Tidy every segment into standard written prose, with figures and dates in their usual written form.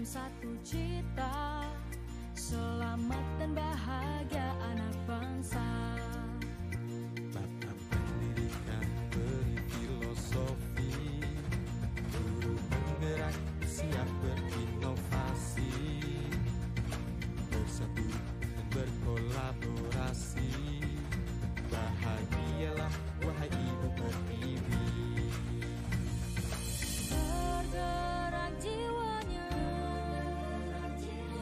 satu cita, selamat dan bahagia anak bangsa. Bapak pendidikan beri filosofi, guru penggerak siap berinovasi, bersatu dan berkolaborasi. Bahagialah wahai ibu pertiwi. Bergerak jiwanya,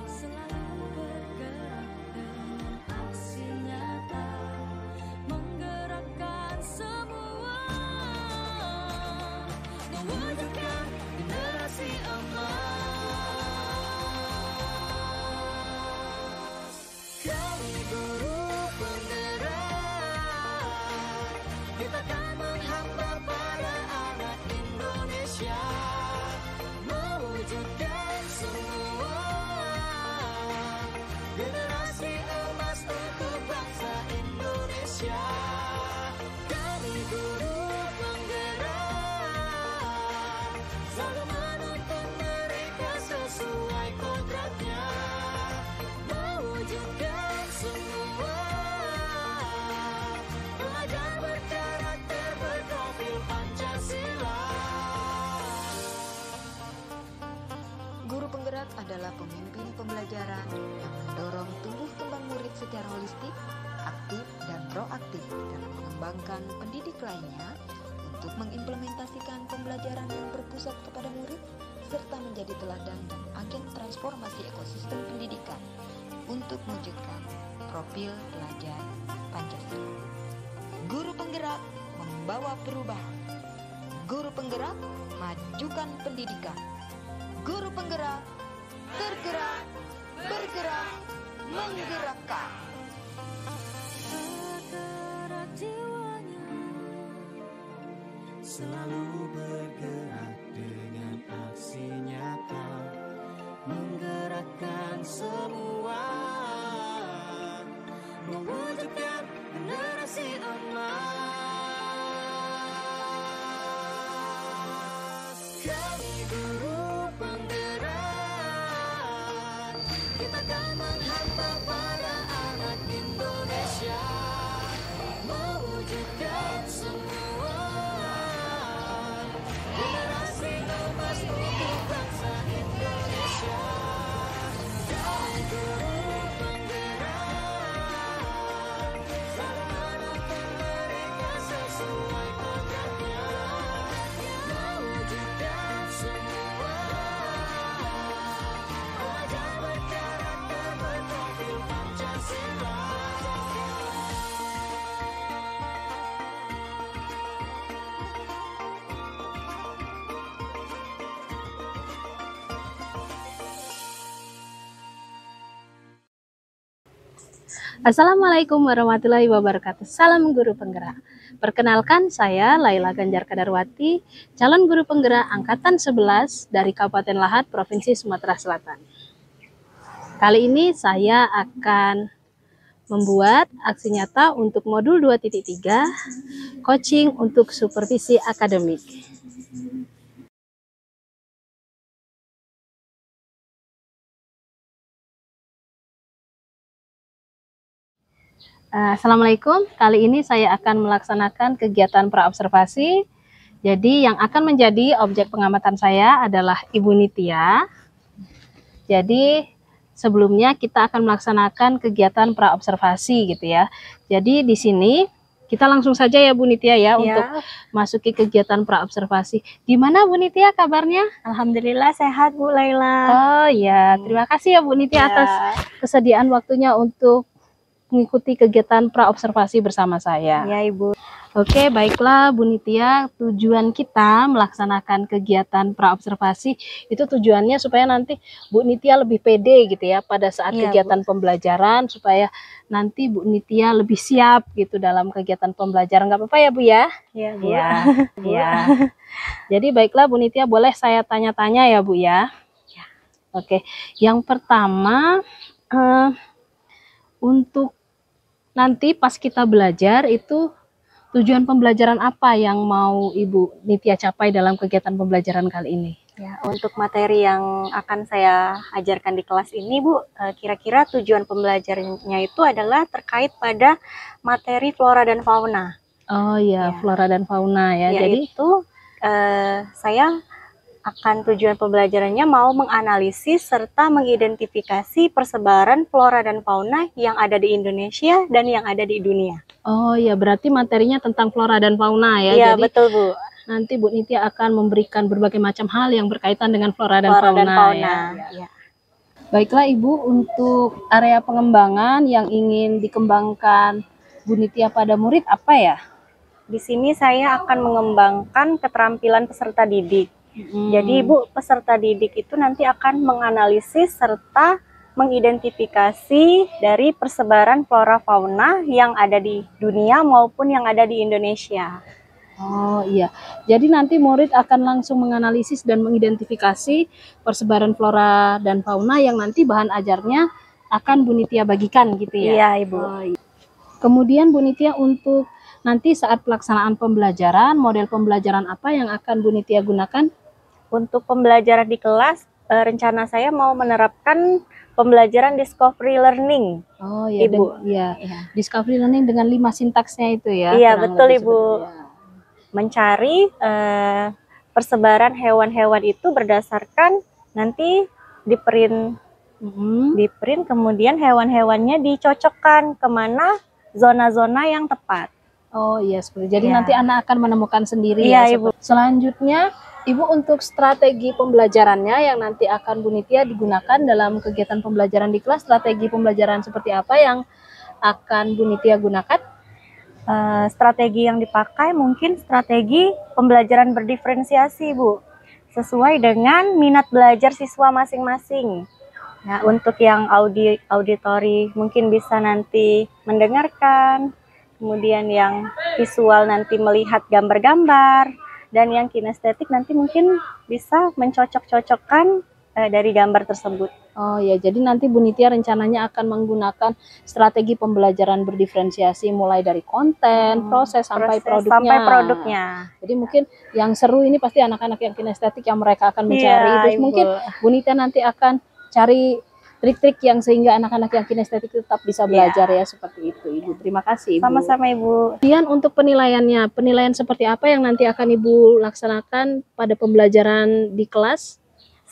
selalu bergerak dengan aksi nyata, menggerakkan semua, mewujudkan generasi emas. Kami guru penggerak, kita akan menghamba pada anak Indonesia, mewujudkan semua generasi emas untuk bangsa Indonesia. Kami guru penggerak, selalu menuntun mereka sesuai kodratnya, mewujudkan semua pelajar berkarakter berprofil Pancasila. Guru penggerak adalah pemimpin pembelajaran yang mendorong tumbuh kembang murid secara holistik, aktif, dan proaktif dalam mengembangkan pendidik lainnya untuk mengimplementasikan pembelajaran yang berpusat kepada murid serta menjadi teladan dan agen transformasi ekosistem pendidikan untuk mewujudkan profil pelajar Pancasila. Guru penggerak membawa perubahan. Guru penggerak majukan pendidikan. Guru penggerak tergerak, bergerak, menggerakkan. Bergerak jiwanya, Selalu bergerak dengan aksi nyata, menggerakkan semua, mewujudkan generasi emas. Kami guru penggerak, kita akan menghamba pada anak Indonesia, mewujudkan semua generasi emas untuk bangsa Indonesia. Kami guru penggerak, selalu menuntun mereka sesuai kodratnya, mewujudkan semua pelajar berkarakter berprofil Pancasila. Assalamualaikum warahmatullahi wabarakatuh. Salam guru penggerak. Perkenalkan, saya Laila Ganjar Kadarwati, calon guru penggerak angkatan 11 dari Kabupaten Lahat, Provinsi Sumatera Selatan. Kali ini saya akan membuat aksi nyata untuk modul 2.3, coaching untuk supervisi akademik. Assalamualaikum, kali ini saya akan melaksanakan kegiatan praobservasi. Jadi yang akan menjadi objek pengamatan saya adalah Ibu Nitya. Jadi sebelumnya kita akan melaksanakan kegiatan praobservasi gitu ya. Jadi di sini kita langsung saja ya Bu Nitya ya, untuk masuki kegiatan praobservasi. Gimana Bu Nitya kabarnya? Alhamdulillah sehat Bu Laila. Oh ya, terima kasih ya Bu Nitya atas kesediaan waktunya untuk mengikuti kegiatan praobservasi bersama saya. Ya Ibu. Oke, baiklah Bu Nitya, tujuan kita melaksanakan kegiatan praobservasi itu tujuannya supaya nanti Bu Nitya lebih pede gitu ya pada saat kegiatan pembelajaran, supaya nanti Bu Nitya lebih siap gitu dalam kegiatan pembelajaran. Nggak apa-apa ya Bu ya? Iya Bu. Ya. Jadi baiklah Bu Nitya, boleh saya tanya-tanya ya Bu ya? Oke, yang pertama untuk nanti pas kita belajar itu tujuan pembelajaran apa yang mau Ibu Nitya capai dalam kegiatan pembelajaran kali ini? Ya, untuk materi yang akan saya ajarkan di kelas ini, Bu, kira-kira tujuan pembelajarannya itu adalah terkait pada materi flora dan fauna. Oh iya, Ya. flora dan fauna ya. Jadi Yaitu saya akan tujuan pembelajarannya mau menganalisis serta mengidentifikasi persebaran flora dan fauna yang ada di Indonesia dan yang ada di dunia. oh iya, berarti materinya tentang flora dan fauna ya. Iya, Jadi betul, Bu. nanti Bu Nitya akan memberikan berbagai macam hal yang berkaitan dengan flora dan Flora fauna, dan fauna. ya. Ya. Baiklah Ibu, untuk area pengembangan yang ingin dikembangkan Bu Nitya pada murid apa ya? Di sini saya akan mengembangkan keterampilan peserta didik. Jadi Bu, peserta didik itu nanti akan menganalisis serta mengidentifikasi dari persebaran flora fauna yang ada di dunia maupun yang ada di Indonesia. Oh iya, jadi nanti murid akan langsung menganalisis dan mengidentifikasi persebaran flora dan fauna yang nanti bahan ajarnya akan Bu Nitya bagikan gitu ya? Iya, Ibu. Oh, iya. Kemudian Bu Nitya, untuk nanti saat pelaksanaan pembelajaran, model pembelajaran apa yang akan Bu Nitya gunakan? Untuk pembelajaran di kelas, rencana saya mau menerapkan pembelajaran discovery learning. Oh iya, Ibu. Iya. Ya. Discovery learning dengan 5 sintaksnya itu ya? Iya, kurang betul, lebih Ibu. seperti itu. Mencari persebaran hewan-hewan itu berdasarkan nanti di print, kemudian hewan-hewannya dicocokkan kemana zona-zona yang tepat. Oh iya, seperti jadi Ya. nanti anak akan menemukan sendiri Iya, ya. Ibu. Selanjutnya, Ibu, untuk strategi pembelajarannya yang nanti akan Bu Nitya digunakan dalam kegiatan pembelajaran di kelas, strategi pembelajaran seperti apa yang akan Bu Nitya gunakan? Strategi yang dipakai mungkin strategi pembelajaran berdiferensiasi, Bu, sesuai dengan minat belajar siswa masing-masing. Nah, untuk yang auditori mungkin bisa nanti mendengarkan, kemudian yang visual nanti melihat gambar-gambar, dan yang kinestetik nanti mungkin bisa mencocok-cocokkan dari gambar tersebut. Oh ya, jadi nanti Bu Nitya rencananya akan menggunakan strategi pembelajaran berdiferensiasi mulai dari konten, proses sampai produknya. Sampai produknya. Jadi mungkin yang seru ini pasti anak-anak yang kinestetik yang mereka akan mencari. Iya, Terus Ibu. mungkin Bu Nitya nanti akan cari trik-trik yang sehingga anak-anak yang kinestetik tetap bisa belajar ya, seperti itu Ibu. Terima kasih Ibu. Sama-sama, Ibu. Kemudian untuk penilaiannya, penilaian seperti apa yang nanti akan Ibu laksanakan pada pembelajaran di kelas?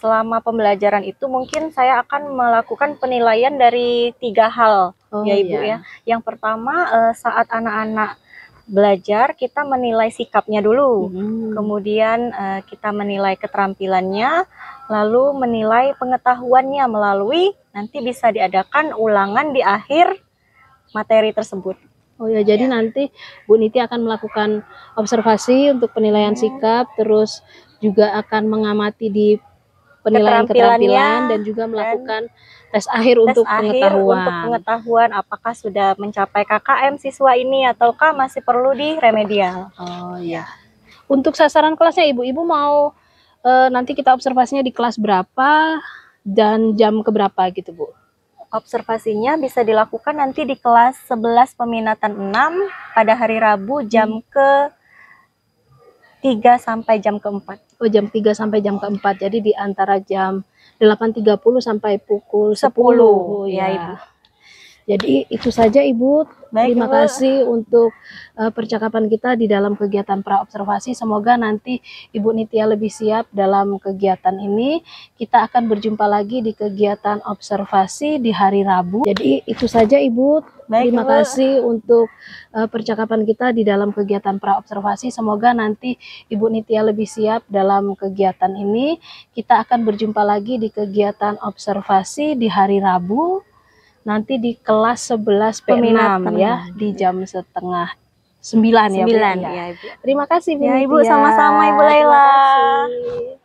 Selama pembelajaran itu mungkin saya akan melakukan penilaian dari 3 hal, ya Ibu ya. Yang pertama, saat anak-anak belajar kita menilai sikapnya dulu, kemudian kita menilai keterampilannya, lalu menilai pengetahuannya melalui nanti bisa diadakan ulangan di akhir materi tersebut. Oh ya, jadi nanti Bu Nitya akan melakukan observasi untuk penilaian sikap, terus juga akan mengamati di penilaian keterampilan dan juga melakukan tes akhir untuk pengetahuan. Apakah sudah mencapai KKM siswa ini ataukah masih perlu di remedial. Oh ya. Untuk sasaran kelasnya Ibu mau nanti kita observasinya di kelas berapa dan jam keberapa gitu Bu? Observasinya bisa dilakukan nanti di kelas 11 peminatan 6 pada hari Rabu jam ke 3 sampai jam ke-4. Oh, jam 3 sampai jam ke-4. Jadi di antara jam 8.30 sampai pukul 10. Oh, ya, ya. Ibu. Jadi itu saja Ibu. Baik, Terima Ibu. kasih untuk percakapan kita di dalam kegiatan praobservasi. Semoga nanti Ibu Nitya lebih siap dalam kegiatan ini. Kita akan berjumpa lagi di kegiatan observasi di hari Rabu. Jadi itu saja Ibu. Baik, Terima Ibu. kasih untuk percakapan kita di dalam kegiatan praobservasi. Semoga nanti Ibu Nitya lebih siap dalam kegiatan ini. Kita akan berjumpa lagi di kegiatan observasi di hari Rabu. Nanti di kelas 11 P6 Peminatan. ya, di jam setengah 9 ya Bu. 9 Ya. ya, Ibu. Terima kasih Bu Ya, Nitya. Ibu, sama-sama, Ibu Laila. Terima kasih.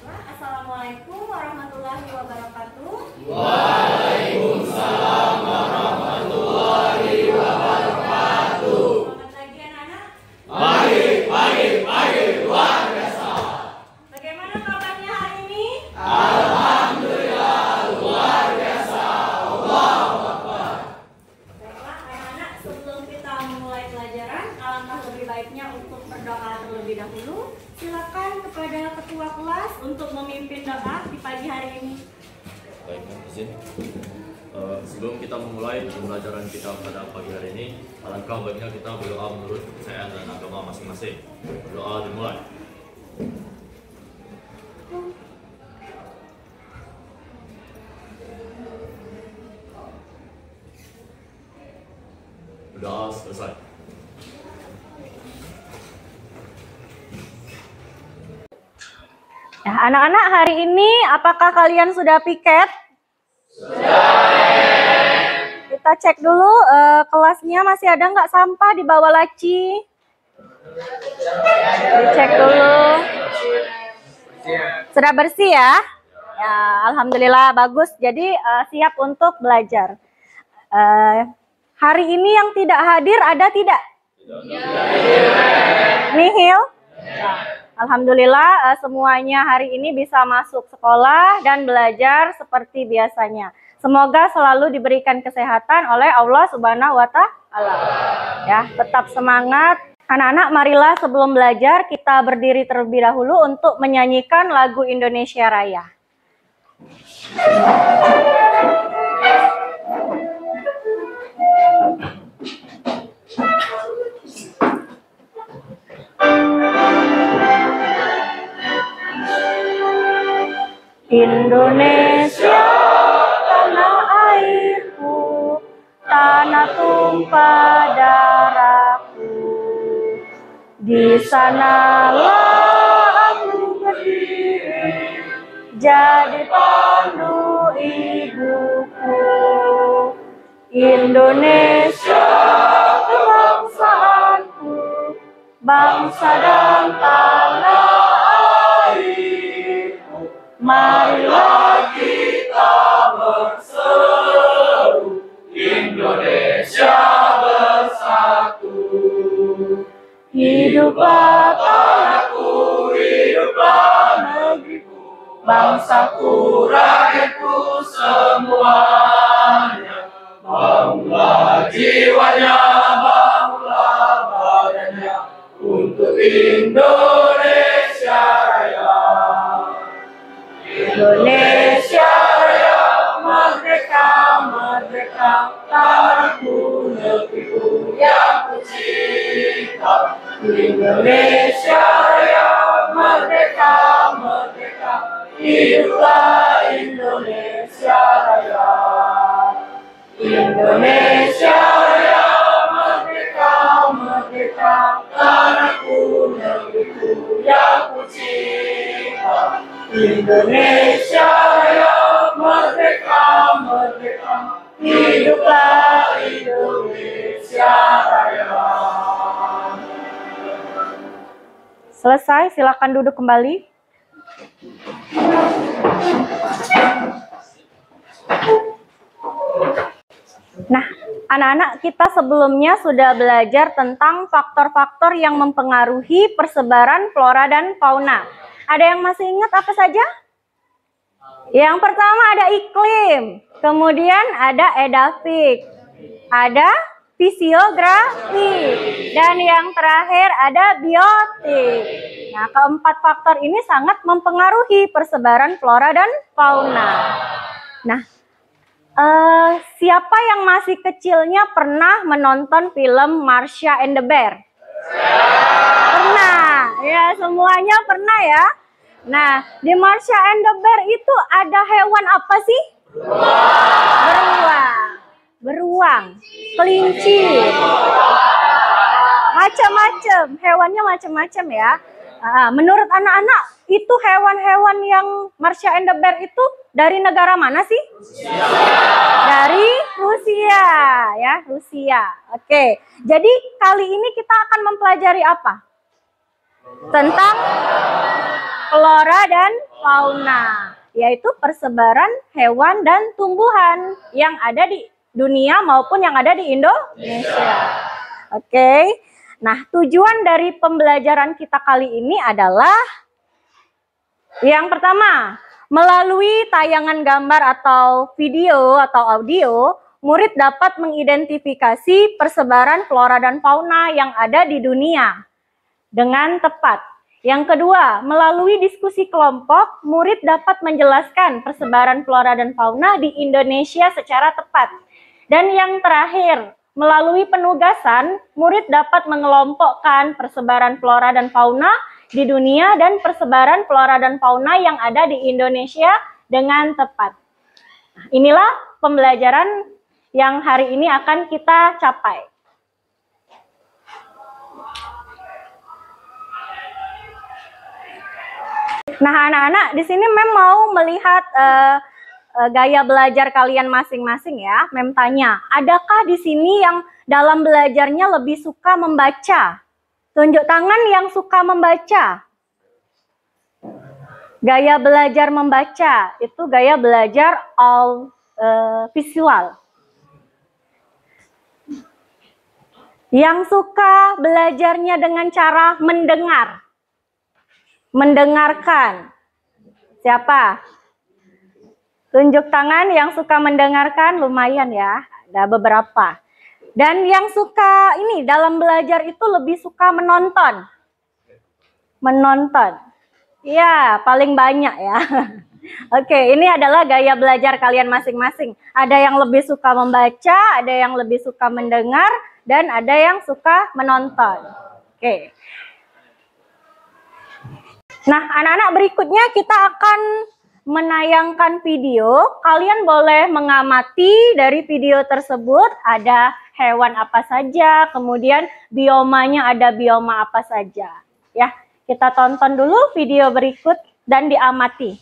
Assalamualaikum warahmatullahi wabarakatuh. Waalaikumsalam warahmatullahi izin. Sebelum kita memulai pembelajaran kita pada pagi hari ini, alangkah baiknya kita berdoa menurut kepercayaan dan agama masing-masing. Doa dimulai. Doa selesai. Ya, anak-anak, hari ini apakah kalian sudah piket? Kita cek dulu kelasnya masih ada nggak sampah di bawah laci? Cek dulu. Sudah bersih ya? Ya, alhamdulillah bagus. Jadi siap untuk belajar. Hari ini yang tidak hadir ada tidak? Nihil? Alhamdulillah semuanya hari ini bisa masuk sekolah dan belajar seperti biasanya. Semoga selalu diberikan kesehatan oleh Allah Subhanahu wa Ta'ala. Ya, tetap semangat. Anak-anak, marilah sebelum belajar kita berdiri terlebih dahulu untuk menyanyikan lagu Indonesia Raya. Indonesia, tanah airku, tanah tumpah darahku. Di sanalah aku berdiri, jadi pandu ibuku. Indonesia, kebangsaanku, bangsa dan tanah airku. Marilah kita berseru, Indonesia bersatu. Hiduplah tanahku, hiduplah negeriku, bangsaku, rakyatku semuanya. Bangunlah jiwanya, bangunlah badannya, untuk Indonesia Raya. Indonesia Raya, merdeka, merdeka, tanahku, negeriku yang kucinta. Indonesia Raya, merdeka, merdeka, hiduplah Indonesia Raya. Indonesia Raya, merdeka, merdeka, tanahku, negeriku yang kucinta. Indonesia Raya, merdeka, merdeka, hiduplah Indonesia Raya. Selesai, silakan duduk kembali. Nah, anak-anak, kita sebelumnya sudah belajar tentang faktor-faktor yang mempengaruhi persebaran flora dan fauna. Ada yang masih ingat apa saja? Yang pertama ada iklim, kemudian ada edafik, ada fisiografi, dan yang terakhir ada biotik. Nah, keempat faktor ini sangat mempengaruhi persebaran flora dan fauna. Nah, siapa yang masih kecilnya pernah menonton film Marsha and the Bear? Pernah, ya semuanya pernah ya. Nah, di Marsha and the Bear itu ada hewan apa sih? Beruang, kelinci, macam-macam, hewannya macam-macam ya. Menurut anak-anak, itu hewan-hewan yang Marsha and the Bear itu dari negara mana sih? Dari Rusia, ya, Rusia. Oke, jadi kali ini kita akan mempelajari apa? Tentang flora dan fauna, yaitu persebaran hewan dan tumbuhan yang ada di dunia maupun yang ada di Indonesia. Oke, nah tujuan dari pembelajaran kita kali ini adalah yang pertama, melalui tayangan gambar atau video atau audio, murid dapat mengidentifikasi persebaran flora dan fauna yang ada di dunia dengan tepat. Yang kedua, melalui diskusi kelompok, murid dapat menjelaskan persebaran flora dan fauna di Indonesia secara tepat. Dan yang terakhir, melalui penugasan, murid dapat mengelompokkan persebaran flora dan fauna di dunia dan persebaran flora dan fauna yang ada di Indonesia dengan tepat. Inilah pembelajaran yang hari ini akan kita capai. Nah, anak-anak, di sini Mem mau melihat gaya belajar kalian masing-masing ya. Mem tanya, adakah di sini yang dalam belajarnya lebih suka membaca? Tunjuk tangan yang suka membaca. Gaya belajar membaca, itu gaya belajar all visual. Yang suka belajarnya dengan cara mendengar. Mendengarkan. Siapa? Tunjuk tangan yang suka mendengarkan, lumayan ya. Ada beberapa. Dan yang suka ini dalam belajar itu lebih suka menonton. Menonton. Ya, paling banyak ya. Oke, ini adalah gaya belajar kalian masing-masing. Ada yang lebih suka membaca, ada yang lebih suka mendengar, dan ada yang suka menonton. Oke. Nah, anak-anak, berikutnya kita akan menayangkan video. Kalian boleh mengamati dari video tersebut ada hewan apa saja, kemudian biomanya ada bioma apa saja. Ya, kita tonton dulu video berikut dan diamati.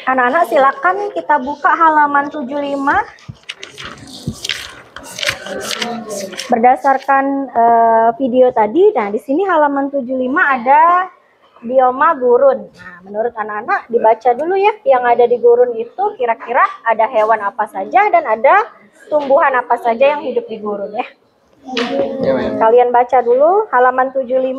Anak-anak silakan kita buka halaman 75. Berdasarkan video tadi, nah di sini halaman 75 ada bioma gurun. Nah, menurut anak-anak dibaca dulu ya, yang ada di gurun itu kira-kira ada hewan apa saja dan ada tumbuhan apa saja yang hidup di gurun ya. Kalian baca dulu halaman 75.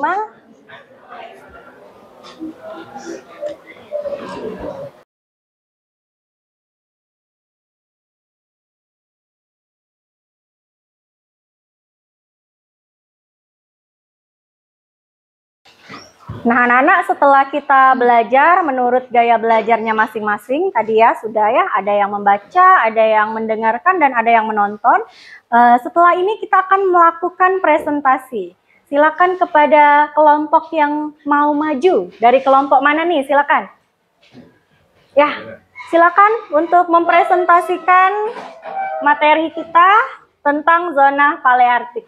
Nah, anak-anak setelah kita belajar menurut gaya belajarnya masing-masing, tadi ya sudah ya, ada yang membaca, ada yang mendengarkan, dan ada yang menonton. Setelah ini kita akan melakukan presentasi. Silakan kepada kelompok yang mau maju. Dari kelompok mana nih? Silakan. Ya, silakan untuk mempresentasikan materi kita tentang zona paleartik.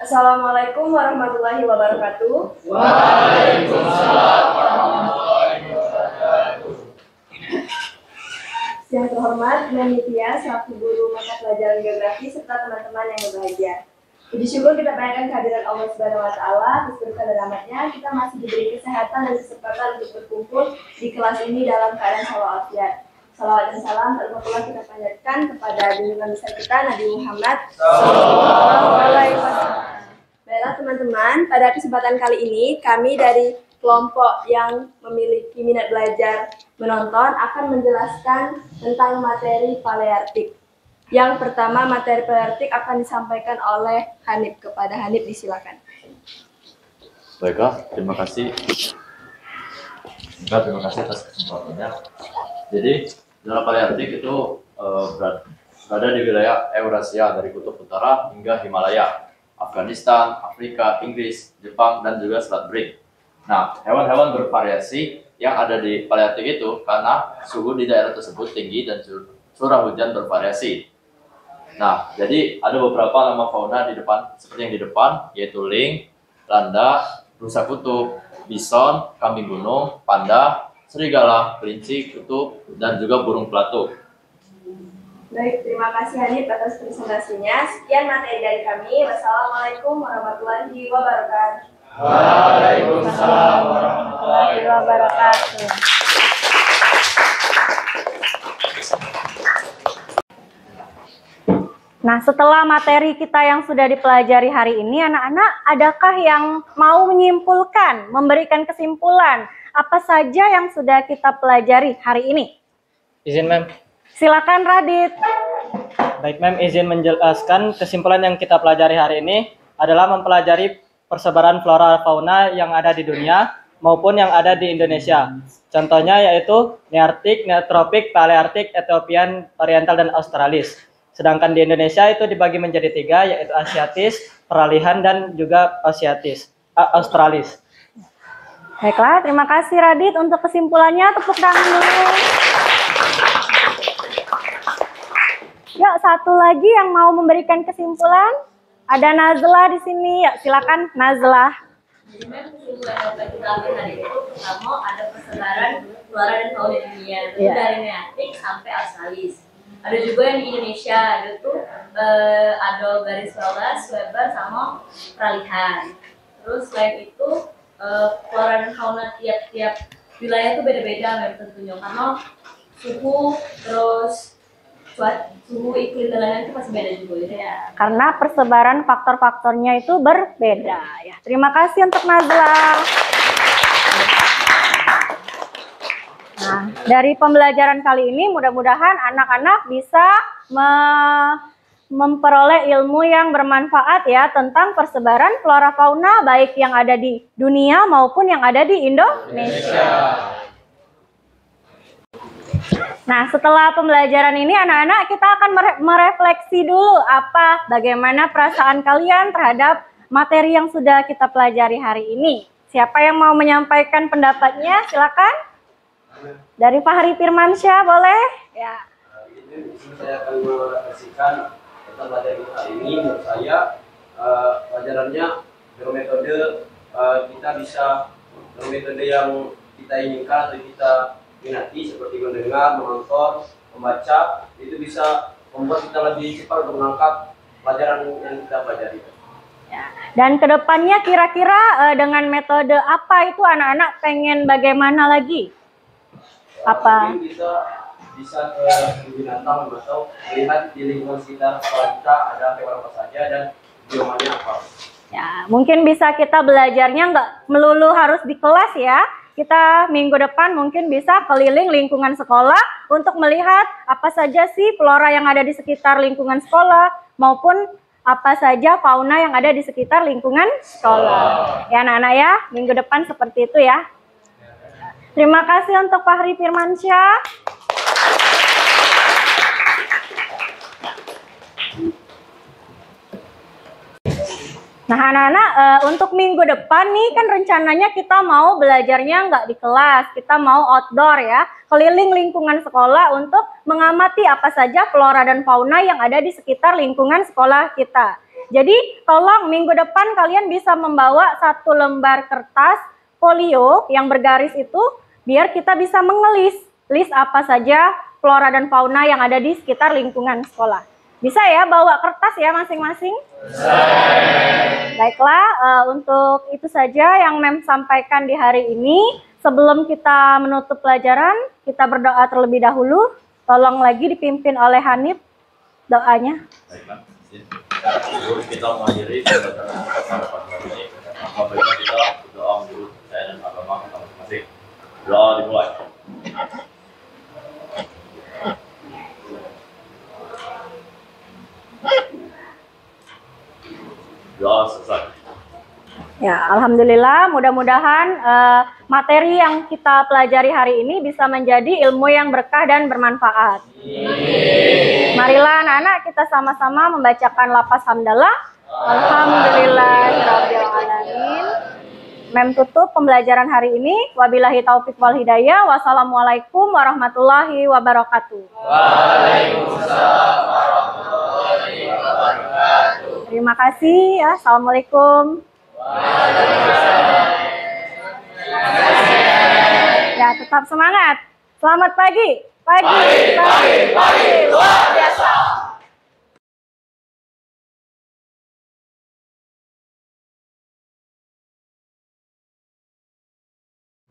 Assalamualaikum warahmatullahi wabarakatuh. Waalaikumsalam warahmatullahi wabarakatuh. Yang terhormat, Nanitia, selaku guru mata pelajaran geografi serta teman-teman yang berbahagia. Puji syukur kita panjatkan kehadiran Allah Subhanahu wa taala, atas berkah dan rahmatnya kita masih diberi kesehatan dan kesempatan untuk berkumpul di kelas ini dalam keadaan walafiat. Salawat dan salam terpulang kita panjatkan kepada junjungan besar kita Nabi Muhammad SAW. Baiklah teman-teman, pada kesempatan kali ini kami dari kelompok yang memiliki minat belajar menonton akan menjelaskan tentang materi paleartik. Yang pertama, materi paleartik akan disampaikan oleh Hanif. Kepada Hanif disilakan. Baiklah, terima kasih. Terima kasih atas kesempatannya. Jadi, zona paleartik itu berada di wilayah Eurasia dari kutub utara hingga Himalaya, Afghanistan, Afrika, Inggris, Jepang, dan juga Selat Bering. Nah, hewan-hewan bervariasi yang ada di paleartik itu karena suhu di daerah tersebut tinggi dan curah hujan bervariasi. Nah, jadi ada beberapa nama fauna di depan, seperti yang di depan, yaitu ling, landa, rusa kutub, bison, kambing gunung, panda, serigala, kelinci, kutub, dan juga burung pelatuk. Baik, terima kasih Hanif atas presentasinya. Sekian materi dari kami. Wassalamualaikum warahmatullahi wabarakatuh. Waalaikumsalam warahmatullahi wabarakatuh. Nah, setelah materi kita yang sudah dipelajari hari ini, anak-anak, adakah yang mau menyimpulkan, memberikan kesimpulan apa saja yang sudah kita pelajari hari ini? Izin, Mem. Silakan Radit. Baik, Mem, izin menjelaskan kesimpulan yang kita pelajari hari ini adalah mempelajari persebaran flora fauna yang ada di dunia maupun yang ada di Indonesia. Contohnya yaitu Nearktik, Neotropik, Palearktik, Ethiopian, Oriental, dan Australis. Sedangkan di Indonesia itu dibagi menjadi 3, yaitu Asiatis, Peralihan, dan juga Australis. Baiklah, terima kasih Radit untuk kesimpulannya. Tepuk tangan dulu. Yuk, satu lagi yang mau memberikan kesimpulan. Ada Nazla di sini. Yuk, silakan Nazla. Kesimpulan yang dapat kita ambil hari itu pertama ada persebaran flora dan fauna dunia, dari Nearktik sampai Australis. Ada juga yang di Indonesia, ada tuh ada garis bawah, Weber, sama peralihan. Terus selain itu flora dan fauna tiap-tiap wilayah itu beda-beda memang tentunya, karena suhu, terus suhu iklim dan lain-lain itu masih beda juga gitu ya. Karena persebaran faktor-faktornya itu berbeda ya. Terima kasih untuk Nazla. Nah, dari pembelajaran kali ini mudah-mudahan anak-anak bisa memperoleh ilmu yang bermanfaat ya tentang persebaran flora fauna baik yang ada di dunia maupun yang ada di Indonesia. Nah, setelah pembelajaran ini anak-anak kita akan merefleksi dulu bagaimana perasaan kalian terhadap materi yang sudah kita pelajari hari ini. Siapa yang mau menyampaikan pendapatnya? Silakan. Dari Fahri Firmansyah boleh? Ya. Ini saya akan merefleksikan tentang materi kita ini. Menurut saya pelajarannya dengan metode kita bisa dengan metode yang kita inginkan atau kita minati seperti mendengar, menonton, membaca, itu bisa membuat kita lebih cepat untuk menangkap pelajaran yang kita pelajari. Ya. Dan kedepannya kira-kira dengan metode apa itu anak-anak pengen bagaimana lagi? Apa? Mungkin kita bisa ke binatang atau melihat di lingkungan sekitar sekolah kita ada hewan apa saja dan biomanya apa. Ya, mungkin bisa kita belajarnya nggak melulu harus di kelas ya. Kita minggu depan mungkin bisa keliling lingkungan sekolah untuk melihat apa saja sih flora yang ada di sekitar lingkungan sekolah maupun apa saja fauna yang ada di sekitar lingkungan sekolah. Ya anak-anak ya, minggu depan seperti itu ya. Terima kasih untuk Fahri Firmansyah. Nah anak-anak untuk minggu depan nih kan rencananya kita mau belajarnya nggak di kelas, kita mau outdoor ya, keliling lingkungan sekolah untuk mengamati apa saja flora dan fauna yang ada di sekitar lingkungan sekolah kita. Jadi tolong minggu depan kalian bisa membawa 1 lembar kertas folio yang bergaris itu biar kita bisa mengelis list apa saja flora dan fauna yang ada di sekitar lingkungan sekolah. Bisa ya bawa kertas ya masing-masing? Baiklah, untuk itu saja yang Mem sampaikan di hari ini. Sebelum kita menutup pelajaran, kita berdoa terlebih dahulu. Tolong lagi dipimpin oleh Hanif doanya. Baiklah, kita mengakhiri pembelajaran pada pagi hari ini. Apabila kita berdoa menurut saya dan agama kita masing-masing. Doa dimulai. Doa selesai. Ya, alhamdulillah. Mudah-mudahan materi yang kita pelajari hari ini bisa menjadi ilmu yang berkah dan bermanfaat. Marilah anak-anak kita sama-sama membacakan lafaz hamdalah. Alhamdulillahirabbil alamin. Mem tutup pembelajaran hari ini. Wabillahi taufik wal hidayah. Wassalamualaikum warahmatullahi wabarakatuh. Waalaikumsalam warahmatullahi wabarakatuh. Terima kasih ya. Assalamualaikum. Ya, tetap semangat. Selamat pagi. Pagi luar biasa.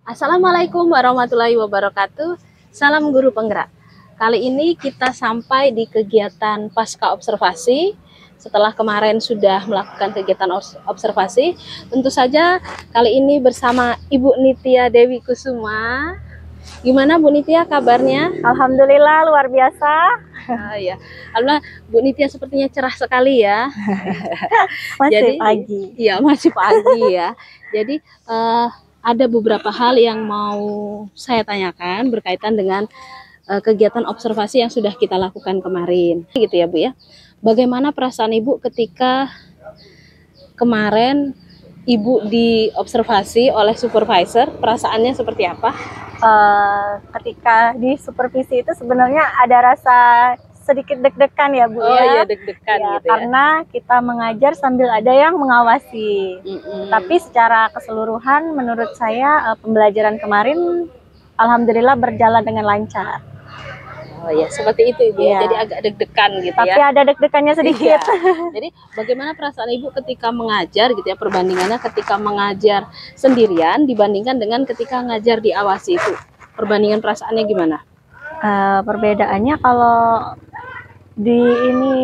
Assalamualaikum warahmatullahi wabarakatuh. Salam guru penggerak. Kali ini kita sampai di kegiatan pasca observasi. Setelah kemarin sudah melakukan kegiatan observasi, tentu saja kali ini bersama Ibu Nitya Dewi Kusuma. Gimana Bu Nitya kabarnya? Alhamdulillah luar biasa. Ya, alhamdulillah Bu Nitya sepertinya cerah sekali ya. Masih pagi. Iya masih pagi ya. Jadi ada beberapa hal yang mau saya tanyakan berkaitan dengan kegiatan observasi yang sudah kita lakukan kemarin, gitu ya Bu ya. Bagaimana perasaan Ibu ketika kemarin Ibu diobservasi oleh supervisor? Perasaannya seperti apa? Ketika di supervisi itu sebenarnya ada rasa sedikit deg-degan ya Bu Oh ya. iya deg-degan Ya, gitu ya. karena kita mengajar sambil ada yang mengawasi. Tapi secara keseluruhan menurut saya pembelajaran kemarin alhamdulillah berjalan dengan lancar. Oh ya seperti itu Ibu ya. Iya. Jadi agak deg-degan gitu Tapi ya. ada deg-degannya sedikit. Iya. Jadi bagaimana perasaan Ibu ketika mengajar gitu ya, perbandingannya ketika mengajar sendirian dibandingkan dengan ketika ngajar diawasi itu? Perbandingan perasaannya gimana? Perbedaannya kalau di ini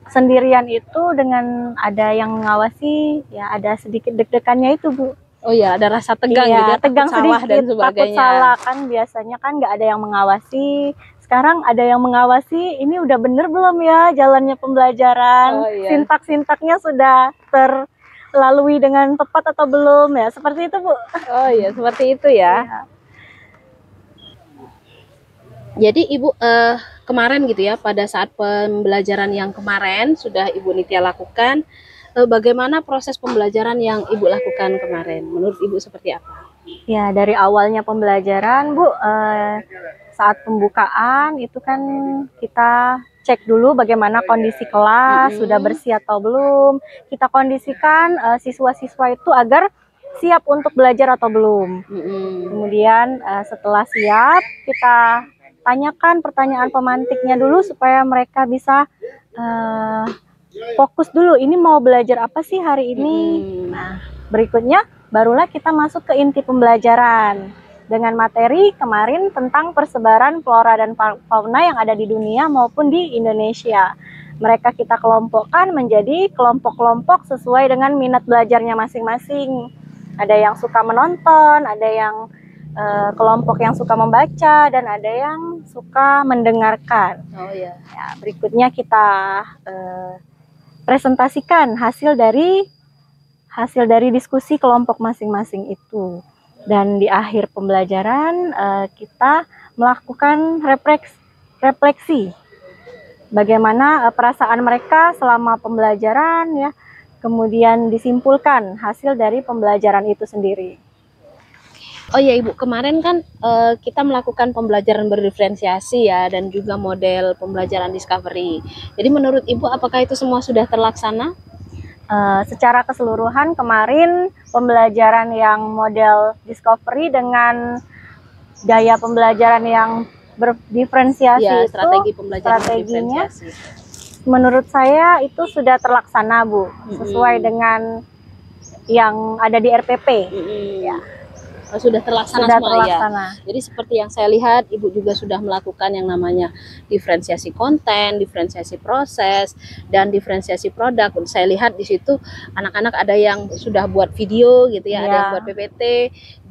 sendirian itu dengan ada yang mengawasi ya ada sedikit deg-degannya itu Bu. Oh ya, ada rasa tegang Iya, gitu ya, tegang takut salah sedikit, dan takut sebagainya. salah kan biasanya kan nggak ada yang mengawasi. sekarang ada yang mengawasi ini udah bener belum ya jalannya pembelajaran, Oh, iya. sintak-sintaknya sudah terlalui dengan tepat atau belum ya, seperti itu Bu. Oh iya, seperti itu ya. Jadi Ibu kemarin gitu ya, pada saat pembelajaran yang kemarin sudah Ibu Nitya lakukan, bagaimana proses pembelajaran yang Ibu lakukan kemarin? Menurut Ibu seperti apa? Ya, dari awalnya pembelajaran Bu, saat pembukaan itu kan kita cek dulu bagaimana kondisi kelas, sudah bersih atau belum. Kita kondisikan siswa-siswa itu agar siap untuk belajar atau belum. Kemudian setelah siap, kita tanyakan pertanyaan pemantiknya dulu supaya mereka bisa fokus dulu. Ini mau belajar apa sih hari ini? Nah, berikutnya barulah kita masuk ke inti pembelajaran dengan materi kemarin tentang persebaran flora dan fauna yang ada di dunia maupun di Indonesia. Mereka kita kelompokkan menjadi kelompok-kelompok sesuai dengan minat belajarnya masing-masing. Ada yang suka menonton, ada yang kelompok yang suka membaca, dan ada yang suka mendengarkan. Oh iya. Ya, berikutnya kita presentasikan hasil dari diskusi kelompok masing-masing itu. Dan di akhir pembelajaran kita melakukan refleksi bagaimana perasaan mereka selama pembelajaran ya. Kemudian disimpulkan hasil dari pembelajaran itu sendiri. Oh ya Ibu, kemarin kan kita melakukan pembelajaran berdiferensiasi ya, dan juga model pembelajaran discovery. Jadi menurut Ibu apakah itu semua sudah terlaksana? Secara keseluruhan kemarin pembelajaran yang model discovery dengan gaya pembelajaran yang berdiferensiasi Ya, itu, strategi pembelajaran strateginya berdiferensiasi. menurut saya itu sudah terlaksana Bu, sesuai dengan yang ada di RPP. Ya. Sudah terlaksana Sudah semua terlaksana. ya. Jadi seperti yang saya lihat, Ibu juga sudah melakukan yang namanya diferensiasi konten, diferensiasi proses, dan diferensiasi produk. Saya lihat di situ anak-anak ada yang sudah buat video gitu ya, ada yang buat PPT,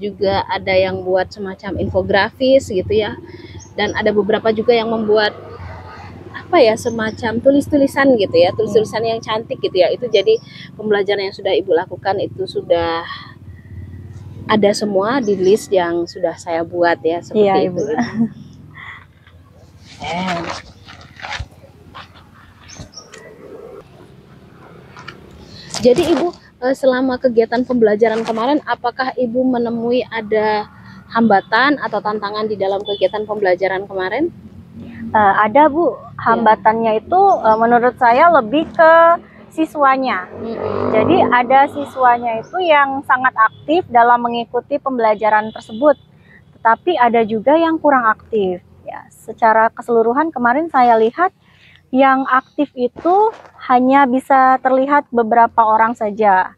juga ada yang buat semacam infografis gitu ya. Dan ada beberapa juga yang membuat apa ya, semacam tulis-tulisan gitu ya, tulis-tulisan yang cantik gitu ya. Itu jadi pembelajaran yang sudah Ibu lakukan itu sudah ada semua di list yang sudah saya buat ya, seperti Iya, itu. Ibu. Jadi Ibu selama kegiatan pembelajaran kemarin, apakah Ibu menemui ada hambatan atau tantangan di dalam kegiatan pembelajaran kemarin? Ada Bu, hambatannya itu menurut saya lebih ke siswanya. Jadi ada siswanya itu yang sangat aktif dalam mengikuti pembelajaran tersebut, tetapi ada juga yang kurang aktif. Ya, secara keseluruhan kemarin saya lihat yang aktif itu hanya bisa terlihat beberapa orang saja.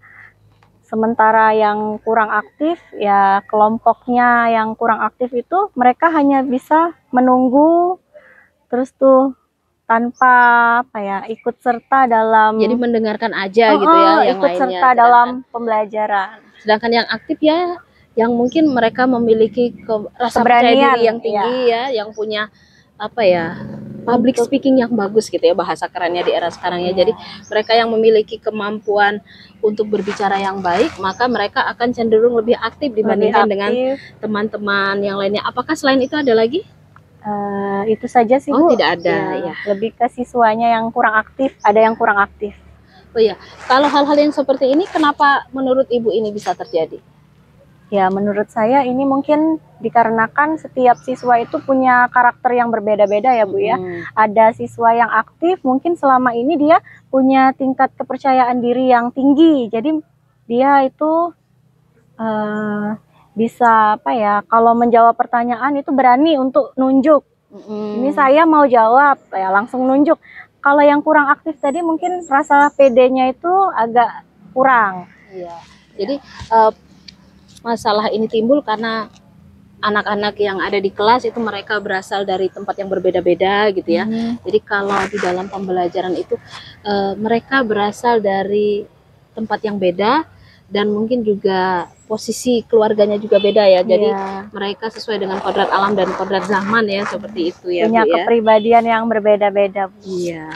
Sementara yang kurang aktif, ya kelompoknya yang kurang aktif itu mereka hanya bisa menunggu terus tuh tanpa apa ya, ikut serta dalam, jadi mendengarkan aja gitu ya, yang ikut lainnya. serta dalam pembelajaran. Sedangkan yang aktif ya, yang mungkin mereka memiliki rasa percaya Keberanian, diri yang tinggi ya, yang punya apa ya, public speaking yang bagus gitu ya, bahasa kerennya di era sekarang ya. Jadi mereka yang memiliki kemampuan untuk berbicara yang baik, maka mereka akan cenderung lebih aktif dibandingkan dengan teman-teman yang lainnya. Apakah selain itu ada lagi? Itu saja sih Oh, Bu. tidak ada ya. Lebih ke siswanya yang kurang aktif, ada yang kurang aktif. Oh ya, kalau hal-hal yang seperti ini kenapa menurut Ibu ini bisa terjadi? Ya, menurut saya ini mungkin dikarenakan setiap siswa itu punya karakter yang berbeda-beda ya Bu ya. Ada siswa yang aktif, mungkin selama ini dia punya tingkat kepercayaan diri yang tinggi. Jadi dia itu bisa apa ya, kalau menjawab pertanyaan itu berani untuk nunjuk. Ini saya mau jawab, ya langsung nunjuk. Kalau yang kurang aktif tadi mungkin rasa PD-nya itu agak kurang. Iya. Jadi masalah ini timbul karena anak-anak yang ada di kelas itu mereka berasal dari tempat yang berbeda-beda gitu ya. Jadi kalau di dalam pembelajaran itu mereka berasal dari tempat yang beda, dan mungkin juga posisi keluarganya juga beda ya. Jadi Iya. mereka sesuai dengan kodrat alam dan kodrat zaman ya, seperti itu ya, Punya Bu ya. kepribadian yang berbeda-beda, Bu. Iya.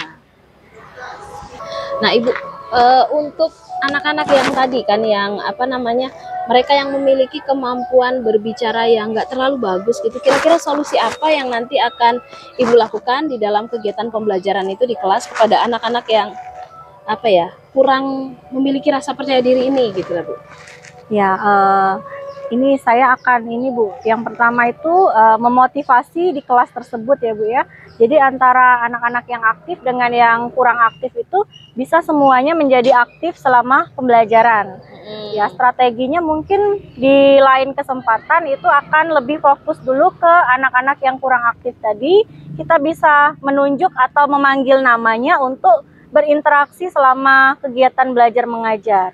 Nah, Ibu, untuk anak-anak yang tadi kan yang apa namanya, mereka yang memiliki kemampuan berbicara yang nggak terlalu bagus gitu, kira-kira solusi apa yang nanti akan Ibu lakukan di dalam kegiatan pembelajaran itu di kelas kepada anak-anak yang apa ya, kurang memiliki rasa percaya diri ini gitu lah, Bu? Ya, ini saya akan Bu. Yang pertama itu memotivasi di kelas tersebut ya, Bu ya. Jadi antara anak-anak yang aktif dengan yang kurang aktif itu bisa semuanya menjadi aktif selama pembelajaran. Ya, strateginya mungkin di lain kesempatan itu akan lebih fokus dulu ke anak-anak yang kurang aktif tadi. Kita bisa menunjuk atau memanggil namanya untuk berinteraksi selama kegiatan belajar mengajar.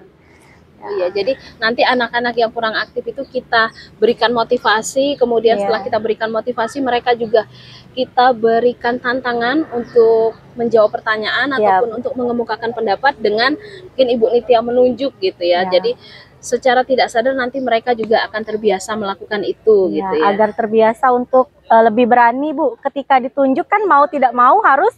Oh iya, jadi nanti anak-anak yang kurang aktif itu kita berikan motivasi, kemudian Iya. setelah kita berikan motivasi, mereka juga kita berikan tantangan untuk menjawab pertanyaan Iya, ataupun untuk mengemukakan pendapat dengan mungkin Ibu Nitya menunjuk gitu ya. Iya. Jadi secara tidak sadar nanti mereka juga akan terbiasa melakukan itu Ya, gitu ya. agar terbiasa untuk lebih berani, Bu. Ketika ditunjuk kan mau tidak mau harus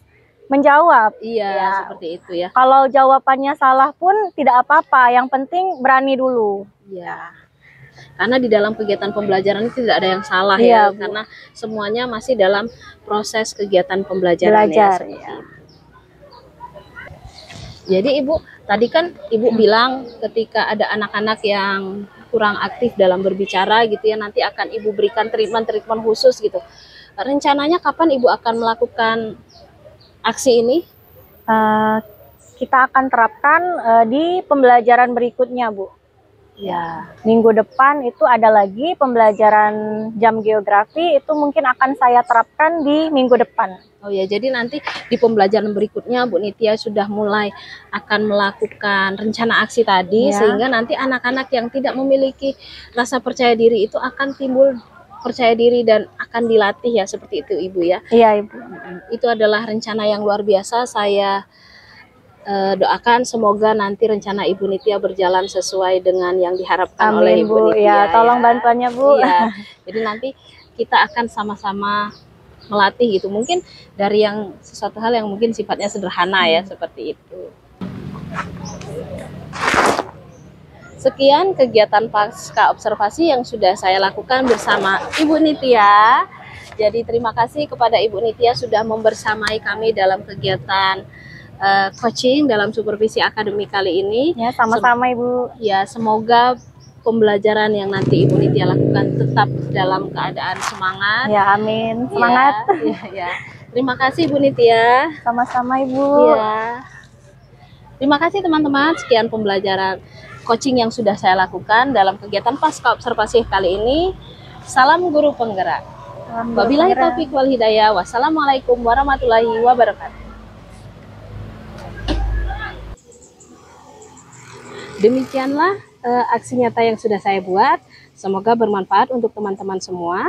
menjawab. Iya, Ya. seperti itu ya. Kalau jawabannya salah pun tidak apa-apa, yang penting berani dulu. Iya. Karena di dalam kegiatan pembelajaran itu tidak ada yang salah Iya, ya, Bu. karena semuanya masih dalam proses kegiatan pembelajaran ya. Belajar, seperti ya. itu. Jadi Ibu, tadi kan Ibu bilang ketika ada anak-anak yang kurang aktif dalam berbicara gitu ya, nanti akan Ibu berikan treatment khusus gitu. Rencananya kapan Ibu akan melakukan aksi ini? Kita akan terapkan di pembelajaran berikutnya, Bu. Ya, minggu depan itu ada lagi pembelajaran jam geografi, itu mungkin akan saya terapkan di minggu depan. Oh ya, jadi nanti di pembelajaran berikutnya Bu Nitya sudah mulai akan melakukan rencana aksi tadi, Ya. sehingga nanti anak-anak yang tidak memiliki rasa percaya diri itu akan timbul percaya diri dan akan dilatih ya, seperti itu Ibu ya. Iya, Ibu. Itu adalah rencana yang luar biasa. Saya doakan semoga nanti rencana Ibu Nitya berjalan sesuai dengan yang diharapkan oleh Amin, Ibu Bu. Nitya. Ya, tolong bantuannya, Bu. Iya. Jadi nanti kita akan sama-sama melatih gitu. Mungkin dari yang sesuatu hal yang mungkin sifatnya sederhana ya, seperti itu. Sekian kegiatan pasca observasi yang sudah saya lakukan bersama Ibu Nitya. Jadi terima kasih kepada Ibu Nitya sudah membersamai kami dalam kegiatan coaching dalam supervisi akademik kali ini. Ya, sama-sama, Ibu. Ya, semoga pembelajaran yang nanti Ibu Nitya lakukan tetap dalam keadaan semangat. Ya, amin. Semangat. Ya. Terima kasih Ibu Nitya. Sama-sama, Ibu. Ya. Terima kasih teman-teman. Sekian pembelajaran coaching yang sudah saya lakukan dalam kegiatan pasca observasi kali ini. Salam guru penggerak. Wabillahi taufiq wal hidayah. Wassalamualaikum warahmatullahi wabarakatuh. Demikianlah aksi nyata yang sudah saya buat. Semoga bermanfaat untuk teman-teman semua.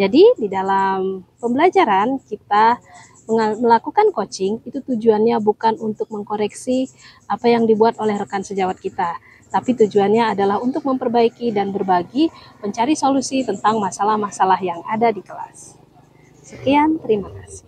Jadi di dalam pembelajaran kita melakukan coaching itu tujuannya bukan untuk mengkoreksi apa yang dibuat oleh rekan sejawat kita, tapi tujuannya adalah untuk memperbaiki dan berbagi, mencari solusi tentang masalah-masalah yang ada di kelas. Sekian, terima kasih.